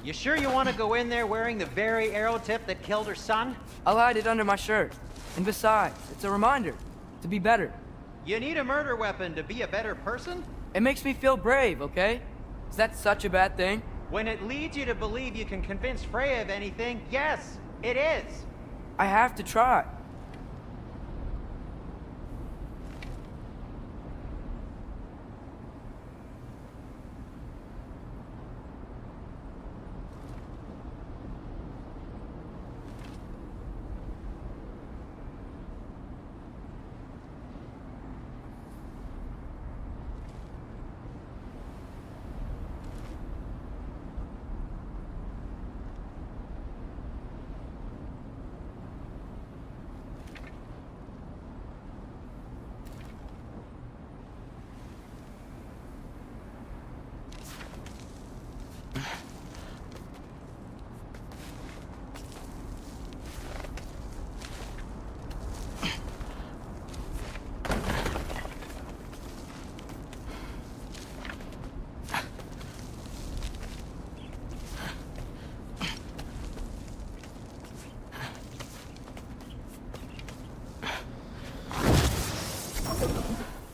You sure you want to go in there wearing the very arrow tip that killed her son? I'll hide it under my shirt. And besides, it's a reminder to be better. You need a murder weapon to be a better person? It makes me feel brave, okay? Is that such a bad thing? When it leads you to believe you can convince Freya of anything, yes, it is. I have to try.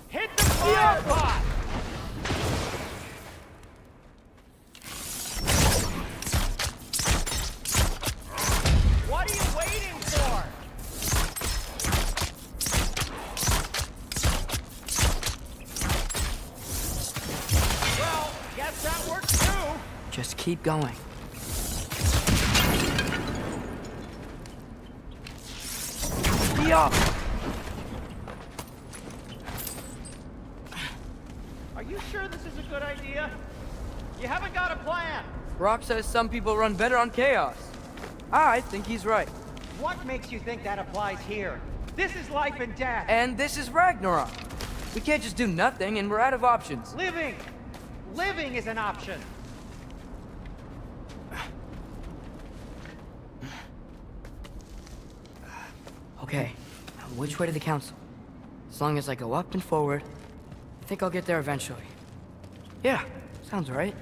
Hit the fire pot! What are you waiting for? Well, guess that works too. Just keep going. Yeah. Are you sure this is a good idea? You haven't got a plan. Rock says some people run better on chaos. I think he's right. What makes you think that applies here? This is life and death. And this is Ragnarok. We can't just do nothing and we're out of options. Living! Living is an option. Okay, now which way to the council? As long as I go up and forward, I think I'll get there eventually. Yeah, sounds right.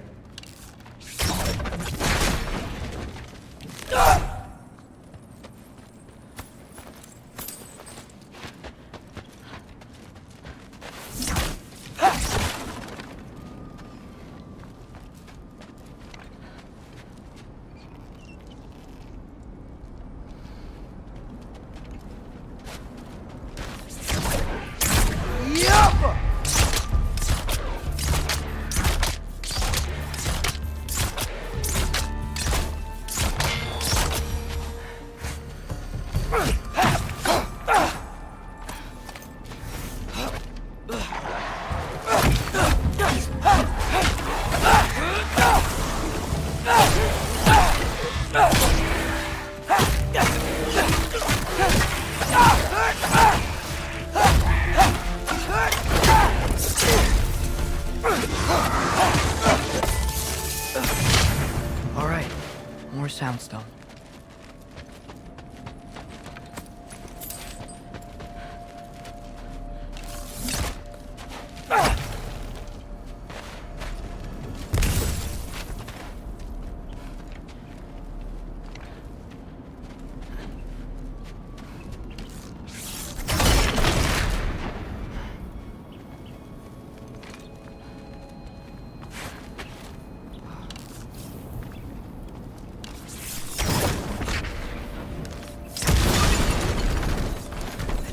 All right, more soundstone.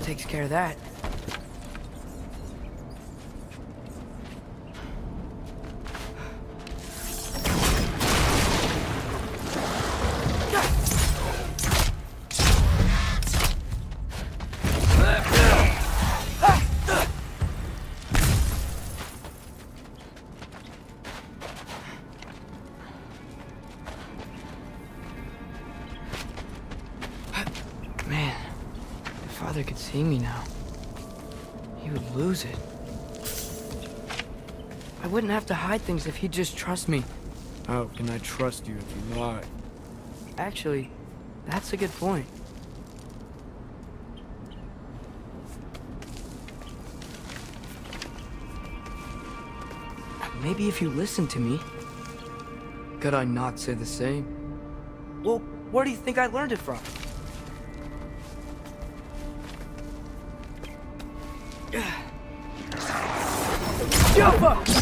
Takes care of that. Man. Father could see me now. He would lose it. I wouldn't have to hide things if he'd just trust me. How can I trust you if you lie? Actually, that's a good point. Maybe if you listen to me. could I not say the same? Well, where do you think I learned it from? Jumper!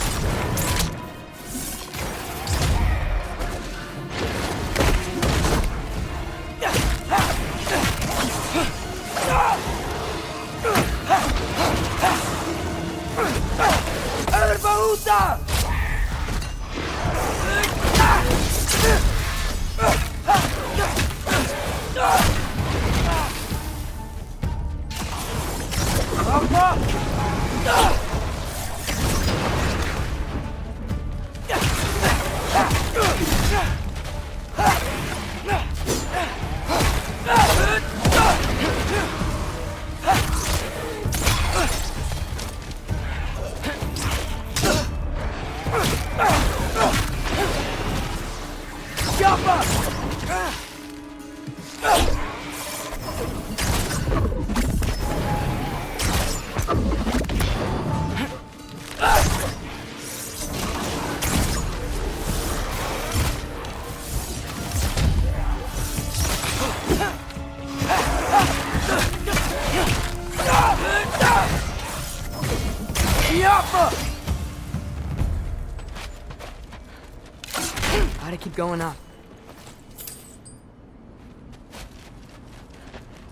Gotta keep going up.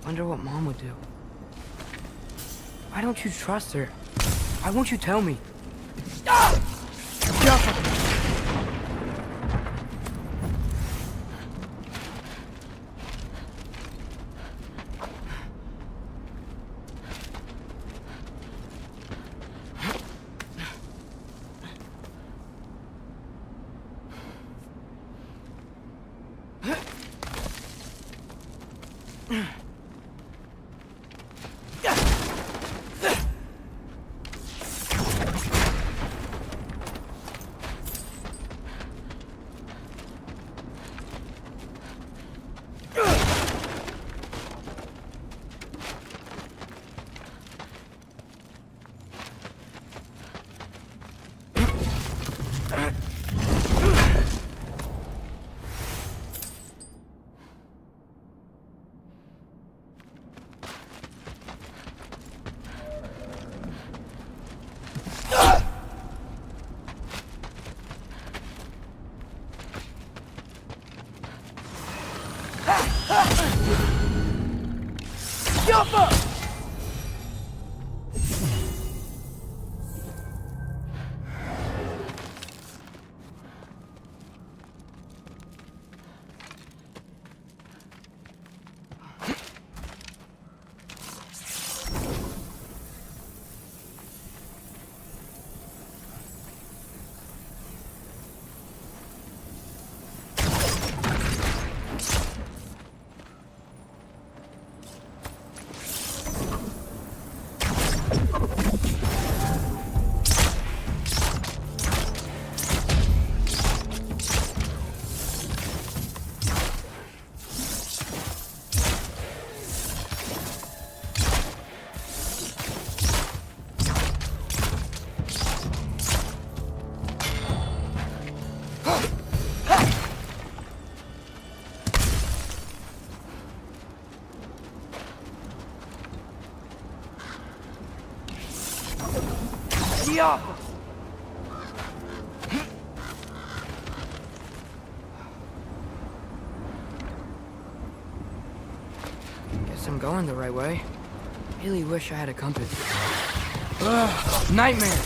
Wonder what Mom would do. Why don't you trust her? Why won't you tell me? Guess I'm going the right way. Really wish I had a compass. Ugh, nightmare!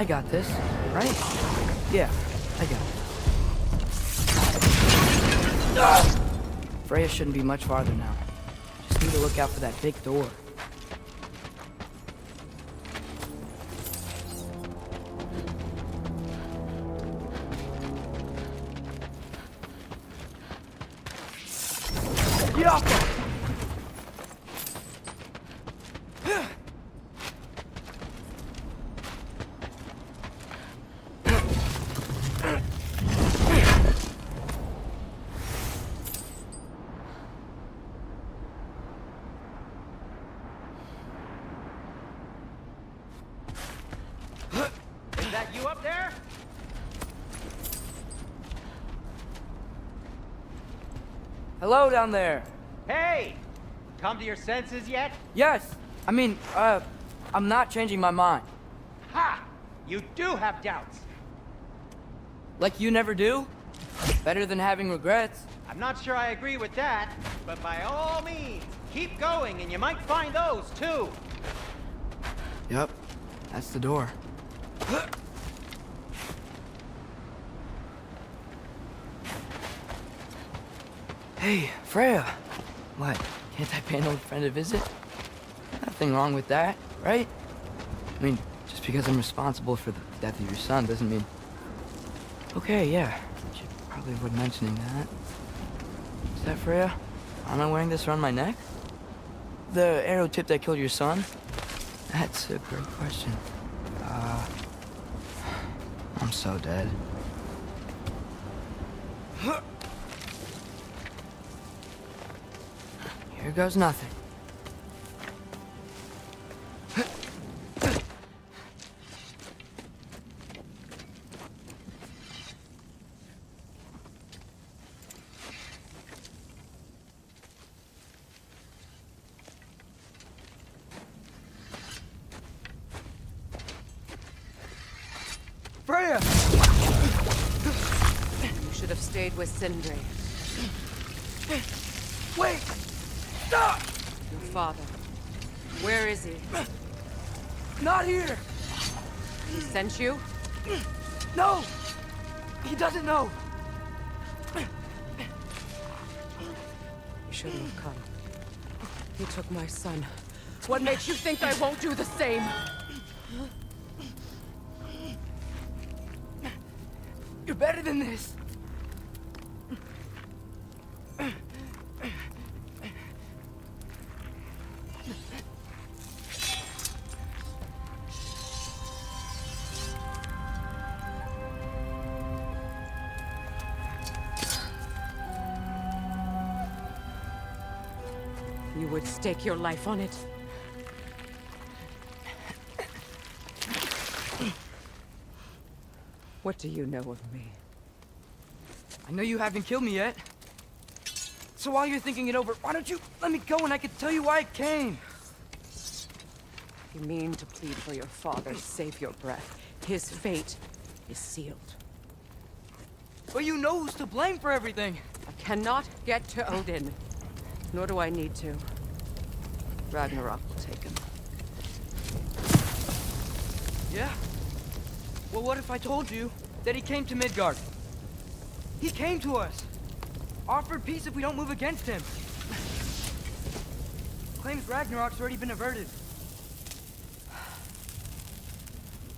I got this, right? Yeah, I got it. Freya shouldn't be much farther now. Just need to look out for that big door. Hello down there. Hey! Come to your senses yet? Yes. I mean, I'm not changing my mind. Ha! You do have doubts. Like you never do? Better than having regrets. I'm not sure I agree with that, but by all means, keep going and you might find those too. Yep. That's the door. Hey, Freya. What? Can't I pay an old friend a visit? Nothing wrong with that, right? I mean, just because I'm responsible for the death of your son doesn't mean... Okay, yeah. Should probably avoid mentioning that. Is that Freya? Am I wearing this around my neck? The arrow tip that killed your son? That's a great question. I'm so dead. Here goes nothing. Freya! You should have stayed with Sindri. Wait! Stop! Your father. Where is he? Not here! He sent you? No! He doesn't know! You shouldn't have come. He took my son. What makes you think I won't do the same? You're better than this! You would stake your life on it? What do you know of me? I know you haven't killed me yet. So while you're thinking it over, why don't you let me go and I can tell you why I came? You mean to plead for your father, save your breath. His fate is sealed. But you know who's to blame for everything. I cannot get to Odin. Nor do I need to. Ragnarok will take him. Yeah? Well, what if I told you that he came to Midgard? He came to us. Offered peace if we don't move against him. Claims Ragnarok's already been averted.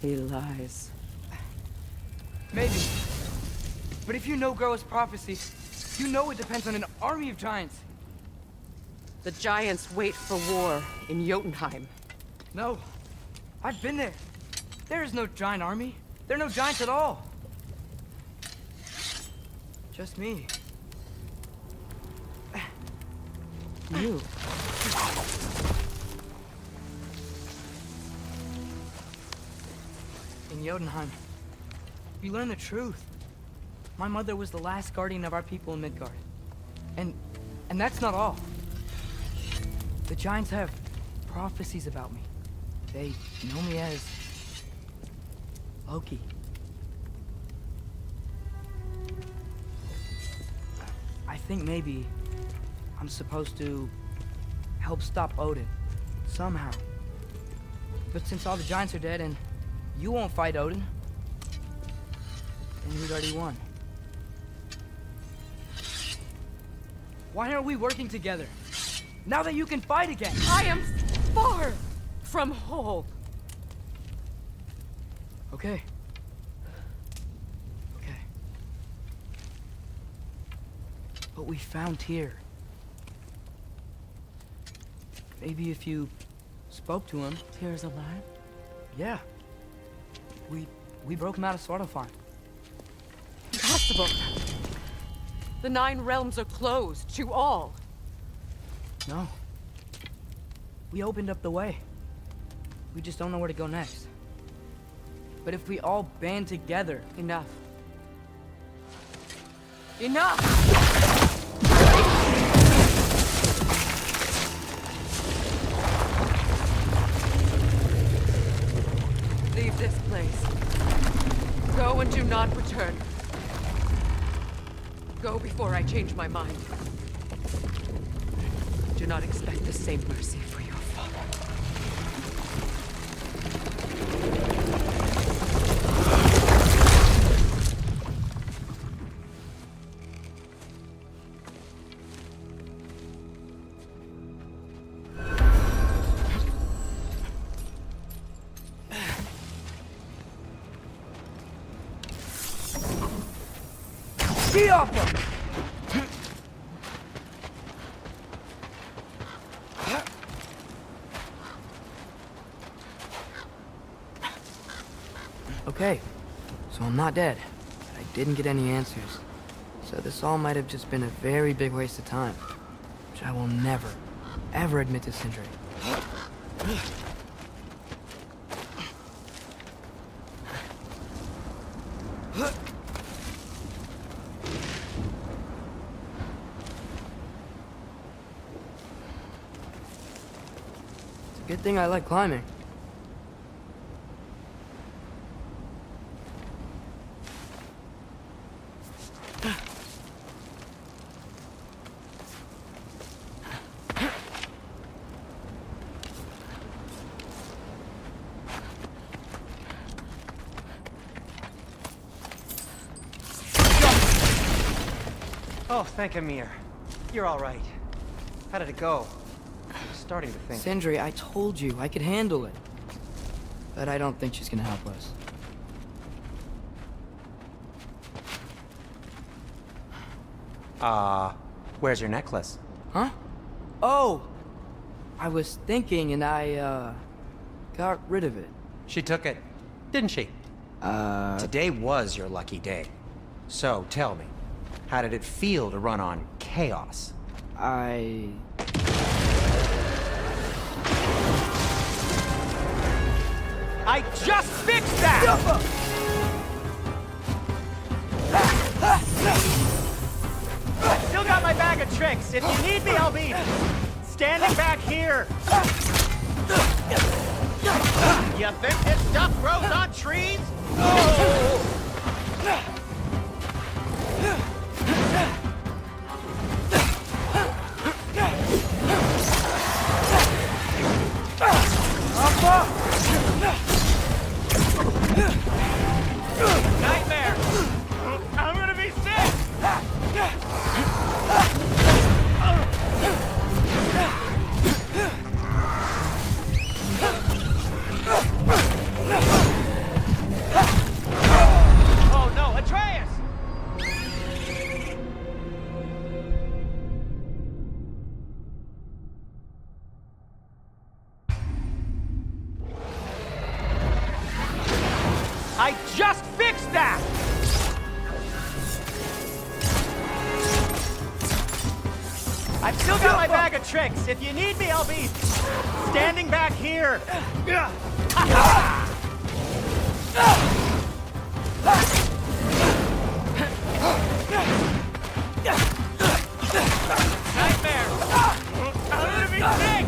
He lies. Maybe. But if you know Groa's prophecy, you know it depends on an army of giants. The giants wait for war in Jotunheim. No. I've been there. There is no giant army. There are no giants at all. Just me. You. In Jotunheim, you learn the truth. My mother was the last guardian of our people in Midgard. And that's not all. The giants have prophecies about me. They know me as Loki. I think maybe I'm supposed to help stop Odin, somehow. But since all the giants are dead and you won't fight Odin, then you'd already won. Why aren't we working together? Now that you can fight again! I am far from whole. Okay. Okay. But we found Tyr. Maybe if you spoke to him... Tyr's alive? Yeah. We broke him out of Svartalfheim. Impossible. The 9 realms are closed to all. No. We opened up the way. We just don't know where to go next. But if we all band together... Enough. Enough! change my mind. Do not expect the same mercy for your father. Okay, so I'm not dead, but I didn't get any answers. So this all might have just been a very big waste of time, which I will never, ever admit to Sindri. It's a good thing I like climbing. Oh, thank Amir. You're all right. How did it go? I'm starting to think. Sindri, I told you I could handle it. But I don't think she's gonna help us. Where's your necklace? Huh? Oh! I was thinking and I, got rid of it. She took it, didn't she? Today was your lucky day. So, tell me, how did it feel to run on chaos? I just fixed that! I still got my bag of tricks. If you need me, I'll be standing back here. You think this stuff grows on trees? Oh! Nightmare! I'm gonna be sick! Oh no, Atreus! I just fixed that! I've still got my bag of tricks. If you need me, I'll be standing back here. Nightmare! I'm gonna be sick!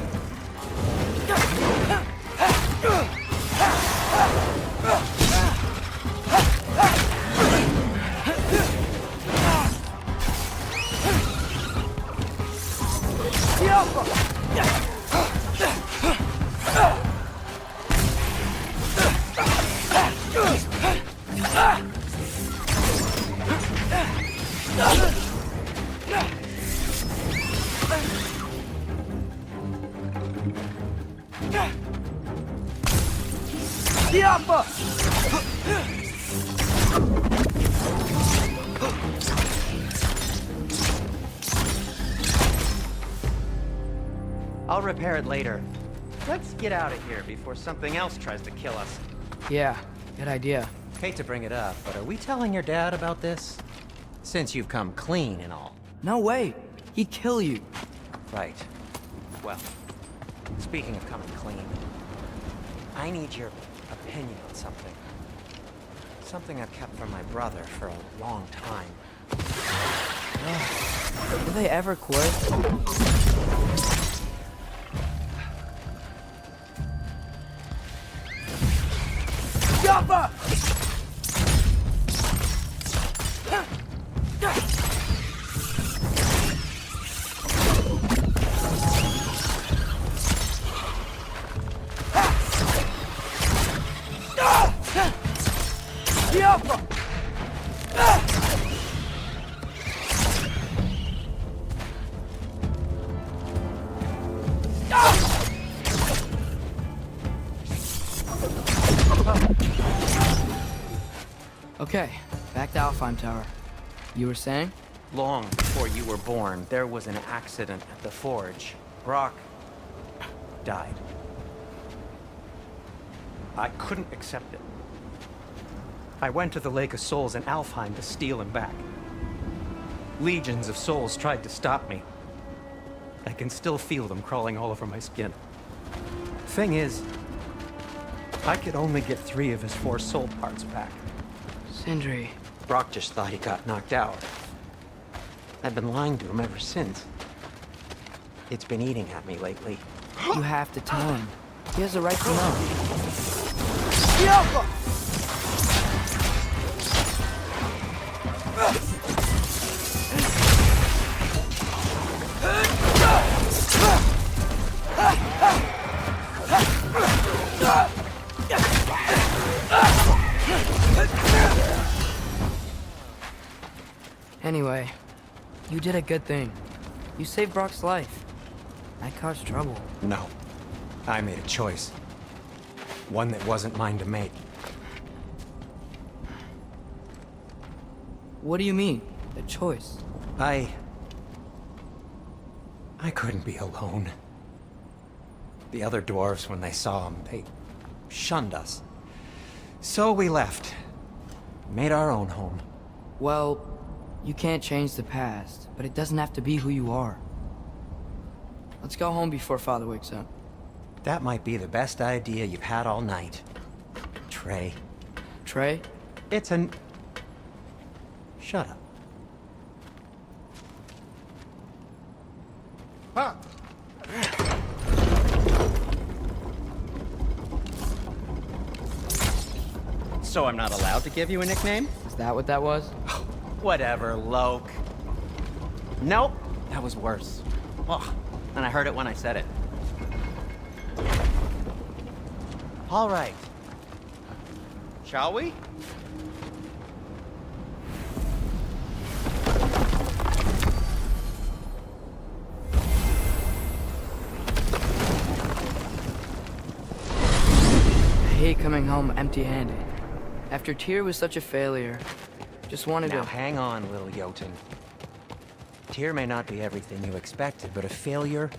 I'll repair it later. Let's get out of here before something else tries to kill us. Yeah, good idea. Hate to bring it up, but are we telling your dad about this? Since you've come clean and all. No way. He'd kill you. Right. Well, speaking of coming clean, I need your opinion on something. Something I've kept from my brother for a long time. Will they ever quit? Jumper! Okay, back to Alfheim Tower. You were saying? Long before you were born, there was an accident at the forge. Brock died. I couldn't accept it. I went to the Lake of Souls in Alfheim to steal him back. Legions of souls tried to stop me. I can still feel them crawling all over my skin. Thing is, I could only get 3 of his 4 soul parts back. Sindri. Brock just thought he got knocked out. I've been lying to him ever since. It's been eating at me lately. You have to tell him. He has the right to know. Anyway, you did a good thing. You saved Brock's life. I caused trouble. No. I made a choice. One that wasn't mine to make. What do you mean? A choice? I couldn't be alone. The other dwarves, when they saw him, they shunned us. So we left. Made our own home. Well, you can't change the past, but it doesn't have to be who you are. Let's go home before Father wakes up. That might be the best idea you've had all night. Trey. Trey? It's an... Shut up. So I'm not allowed to give you a nickname? Is that what that was? Whatever, Loke. Nope, that was worse. Ugh, and I heard it when I said it. All right. Shall we? I hate coming home empty-handed. After Tyr was such a failure, just wanted Now to... hang on, little Jotun. Tyr may not be everything you expected, but a failure?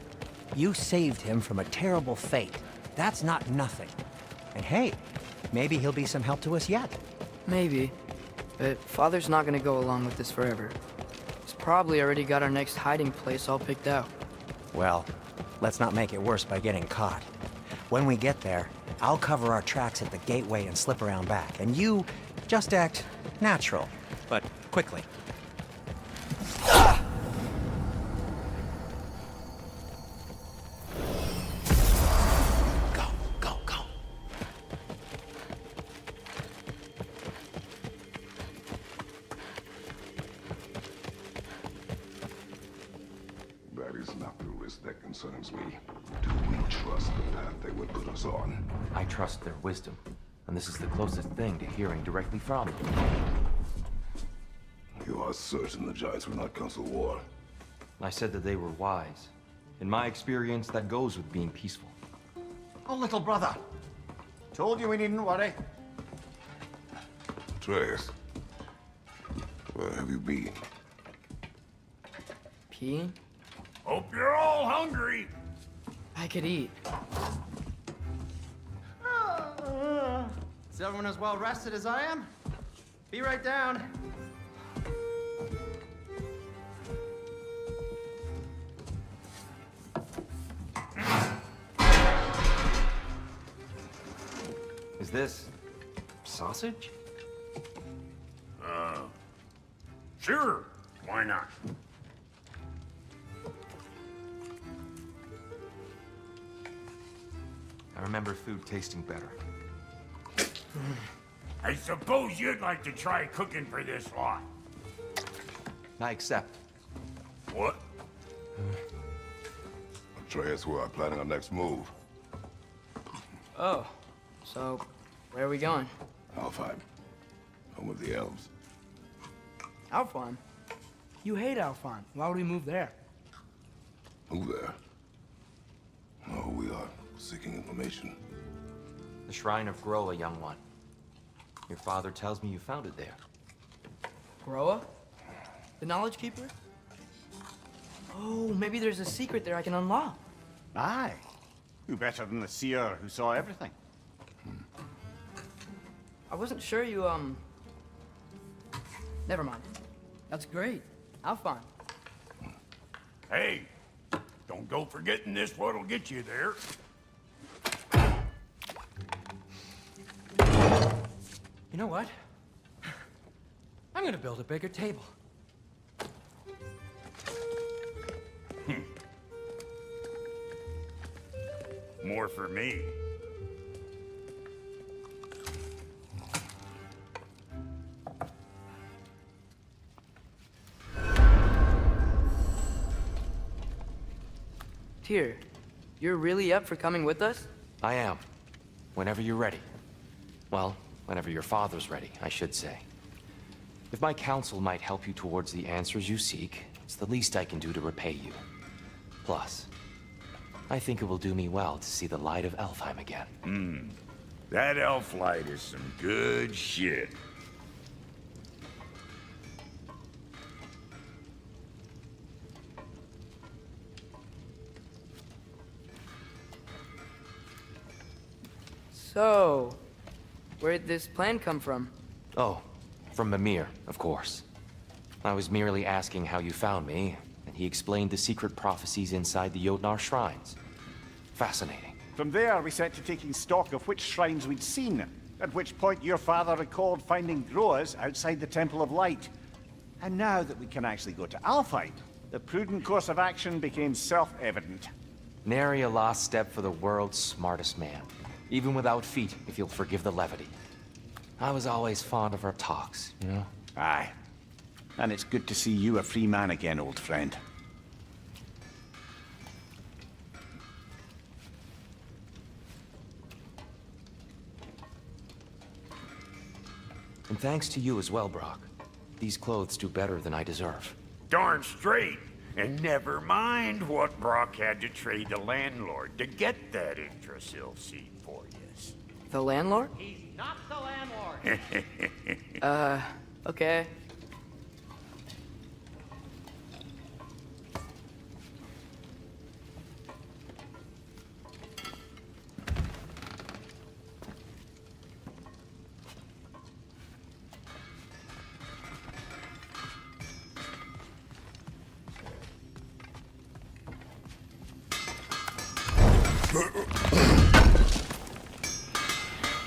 You saved him from a terrible fate. That's not nothing. And hey, maybe he'll be some help to us yet. Maybe. But Father's not gonna go along with this forever. He's probably already got our next hiding place all picked out. Well, let's not make it worse by getting caught. When we get there, I'll cover our tracks at the gateway and slip around back. And you just act natural, but quickly. Go, go, go. That is not the risk that concerns me. Do we trust the path they would put us on? I trust their wisdom, and this is the closest thing to hearing directly from them. You are certain the Giants will not counsel war? I said that they were wise. In my experience, that goes with being peaceful. Oh, little brother. Told you we needn't worry. Atreus, where have you been? Peeing? Hope you're all hungry. I could eat. Is everyone as well rested as I am? Be right down. Is this sausage? Sure. Why not? I remember food tasting better. I suppose you'd like to try cooking for this lot. I accept. What? Atreus, we are planning our next move. Oh, so where are we going? Alfheim. Home of the elves. Alfheim? You hate Alfheim. Why would we move there? Move there. No, we are seeking information. The Shrine of Grola, young one. Your father tells me you found it there. Groa? The Knowledge Keeper? Oh, maybe there's a secret there I can unlock. Aye. Who better than the seer who saw everything? I wasn't sure you, Never mind. That's great. I'll find. Hey, don't go forgetting this what'll get you there. You know what? I'm gonna build a bigger table. More for me. Tyr, you're really up for coming with us? I am. Whenever you're ready. Well, whenever your father's ready, I should say. If my counsel might help you towards the answers you seek, it's the least I can do to repay you. Plus, I think it will do me well to see the light of Elfheim again. That elf light is some good shit. So, where'd this plan come from? Oh, from Mimir, of course. I was merely asking how you found me, and he explained the secret prophecies inside the Jotnar shrines. Fascinating. From there, we set to taking stock of which shrines we'd seen, at which point your father recalled finding Groas outside the Temple of Light. And now that we can actually go to Alfheim, the prudent course of action became self-evident. Nary a lost step for the world's smartest man. Even without feet, if you'll forgive the levity. I was always fond of our talks, you know? Aye. And it's good to see you a free man again, old friend. And thanks to you as well, Brock. These clothes do better than I deserve. Darn straight. And never mind what Brock had to trade the landlord to get that Yggdrasil seed for you. The landlord? He's not the landlord. Okay.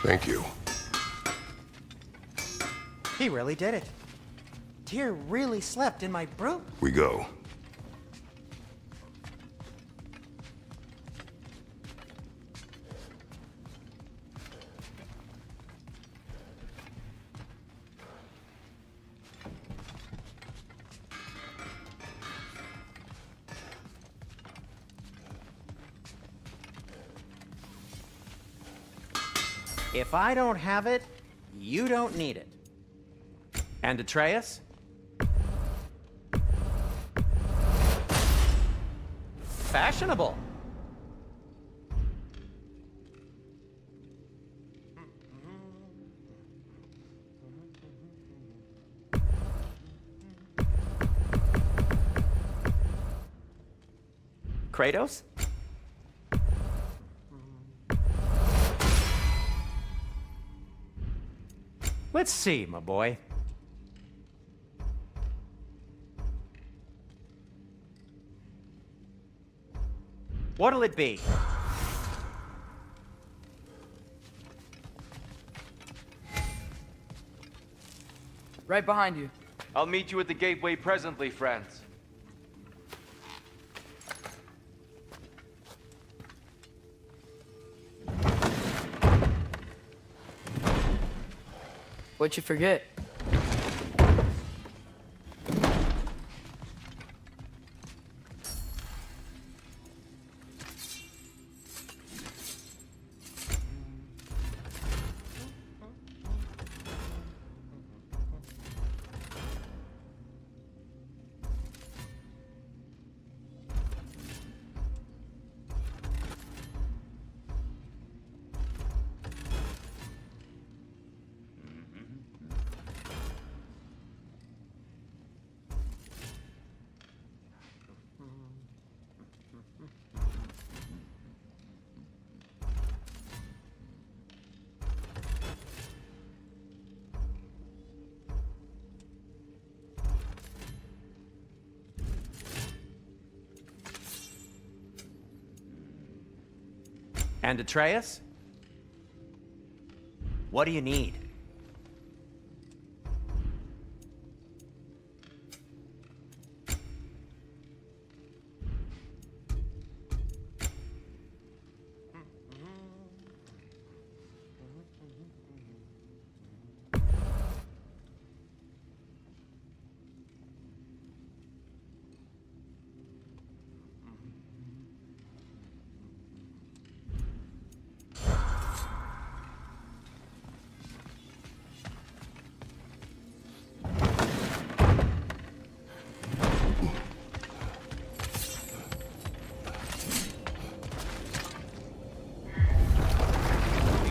Thank you. He really did it. Tyr really slept in my broom. We go. If I don't have it, you don't need it. And Atreus? Fashionable. Kratos? Let's see, my boy. What'll it be? Right behind you. I'll meet you at the gateway presently, friends. What'd you forget? And Atreus? What do you need?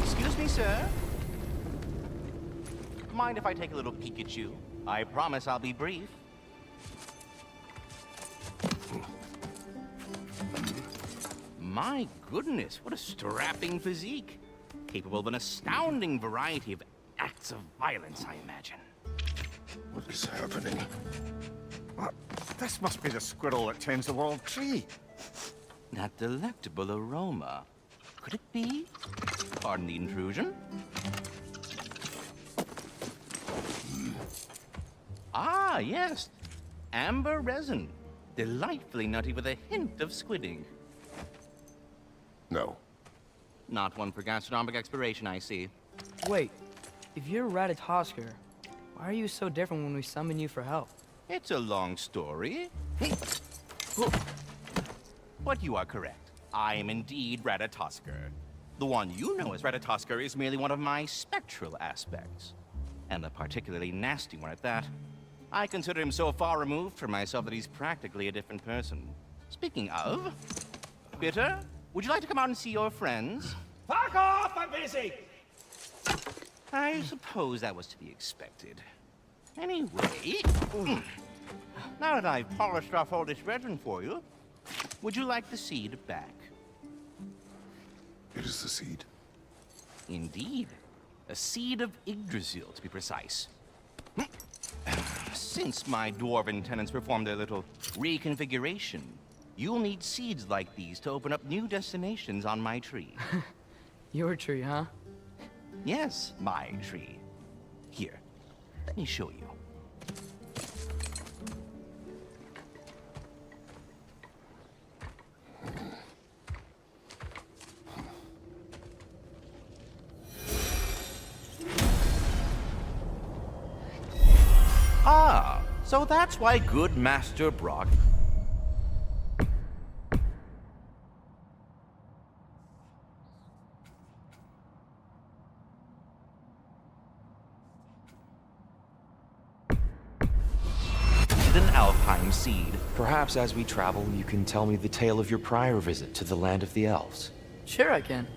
Excuse me, sir. Mind if I take a little peek at you? I promise I'll be brief. My goodness, what a strapping physique. Capable of an astounding variety of acts of violence, I imagine. What is happening? This must be the squirrel that tends the world tree. That delectable aroma. Could it be? Pardon the intrusion. Ah, yes. Amber resin. Delightfully nutty with a hint of squidding. No. Not one for gastronomic exploration, I see. Wait, if you're Ratatosker, why are you so different when we summon you for help? It's a long story. But you are correct. I am indeed Ratatosker. The one you know as Ratatosker is merely one of my spectral aspects. And a particularly nasty one at that. I consider him so far removed from myself that he's practically a different person. Speaking of, Bitter, would you like to come out and see your friends? Fuck off! I'm busy! I suppose that was to be expected. Anyway, now that I've polished off all this resin for you, would you like the seed back? It is the seed. Indeed. A seed of Yggdrasil, to be precise. Since my dwarven tenants performed their little reconfiguration, you'll need seeds like these to open up new destinations on my tree. Your tree, huh? Yes, my tree. Here, let me show you. Ah, so that's why good Master Brock an Alpine seed. Perhaps as we travel, you can tell me the tale of your prior visit to the land of the elves. Sure I can.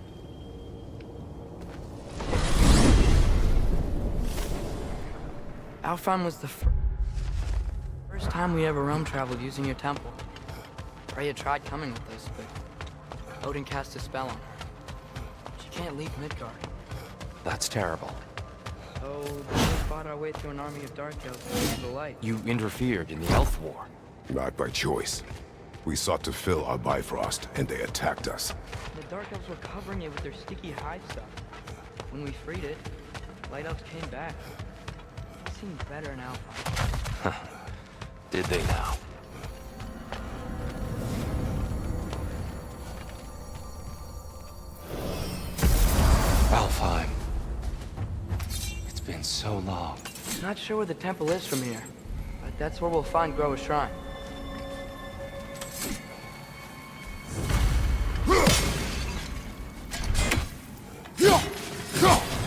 Alfheim was the first time we ever realm traveled using your temple. Freya tried coming with us, but Odin cast a spell on her. She can't leave Midgard. That's terrible. So we fought our way through an army of dark elves to save the light. You interfered in the Elf War. Not by choice. We sought to fill our Bifrost, and they attacked us. The dark elves were covering it with their sticky hide stuff. When we freed it, light elves came back. It seemed better in Alpheim. Did they now? Alfheim. It's been so long. Not sure where the temple is from here, but that's where we'll find Groa's shrine.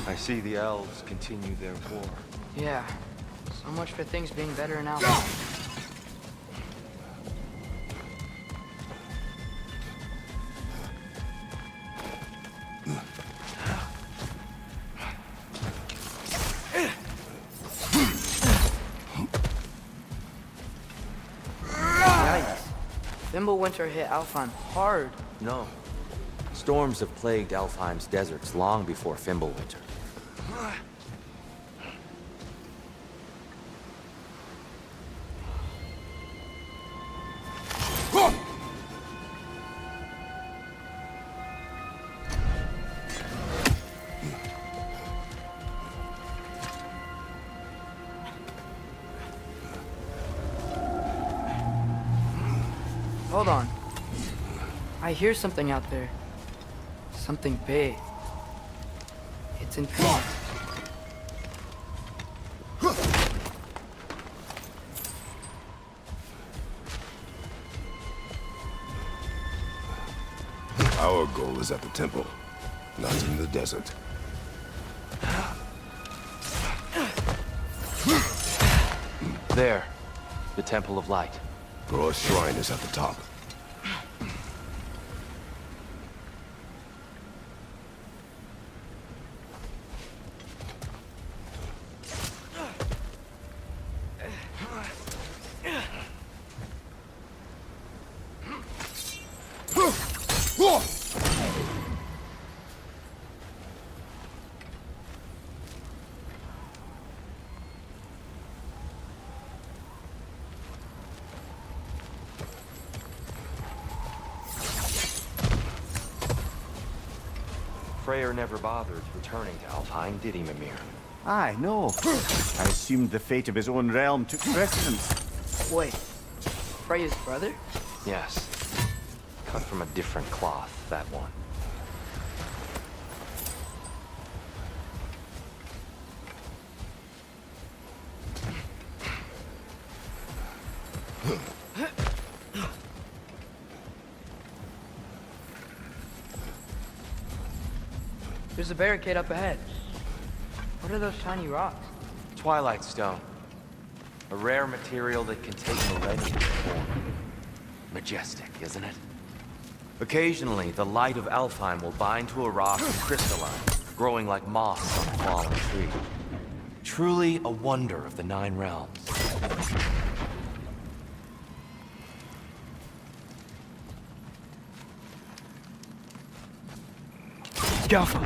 I see the elves continue their war. Yeah, so much for things being better in Alpheim. Winter hit Alfheim hard. No. Storms have plagued Alfheim's deserts long before Fimbulwinter. hold on. I hear something out there. Something big. It's in pain. Our goal is at the temple, not in the desert. There. The Temple of Light. Groa's shrine is at the top. Freyr never bothered returning to Alfheim, did he, Mimir? Aye, no. I assumed the fate of his own realm took precedence. Wait. Freya's brother? Yes. Cut from a different cloth, that one. There's a barricade up ahead. What are those shiny rocks? Twilight Stone. A rare material that can take millennia to form. Majestic, isn't it? Occasionally, the light of Alfheim will bind to a rock and crystalline, growing like moss on a fallen tree. Truly a wonder of the Nine Realms. Scalpel.